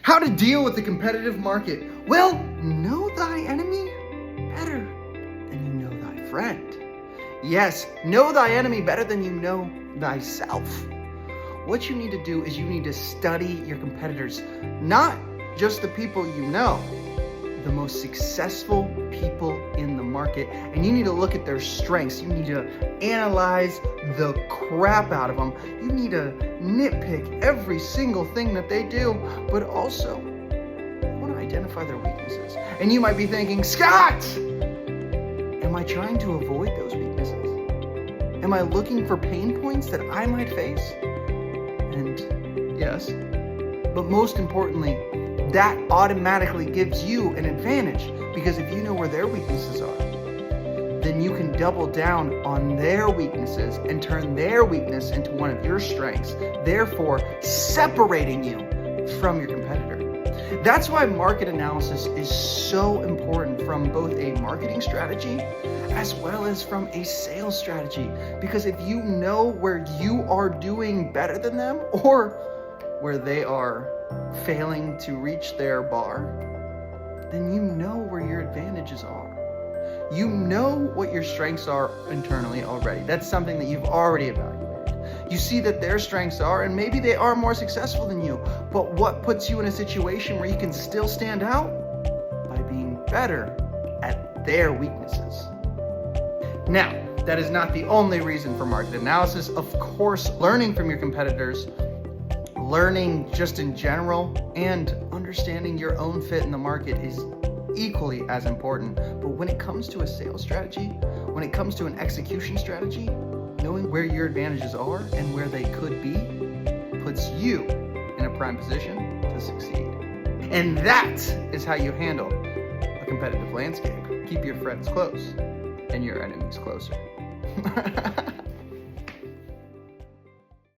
How to deal with the competitive market? Well, know thy enemy better than you know thy friend. Yes, know thy enemy better than you know thyself. What you need to do is you need to study your competitors, not just the people you know, the most successful people in the market, and you need to look at their strengths. You need to analyze the crap out of them. You need to nitpick every single thing that they do, but also you want to identify their weaknesses. And you might be thinking, Scott, am I trying to avoid those weaknesses? Am I looking for pain points that I might face? And yes, but most importantly, that automatically gives you an advantage, because if you know where their weaknesses are, then you can double down on their weaknesses and turn their weakness into one of your strengths, therefore separating you from your competitor. That's why market analysis is so important from both a marketing strategy as well as from a sales strategy, because if you know where you are doing better than them or where they are failing to reach their bar, then you know where your advantages are. You know what your strengths are internally already. That's something that you've already evaluated. You see that their strengths are, and maybe they are more successful than you, but what puts you in a situation where you can still stand out? By being better at their weaknesses. Now, that is not the only reason for market analysis. Of course, learning from your competitors, learning just in general, and understanding your own fit in the market is equally as important. But when it comes to a sales strategy, when it comes to an execution strategy, knowing where your advantages are and where they could be puts you in a prime position to succeed. And that is how you handle a competitive landscape. Keep your friends close and your enemies closer.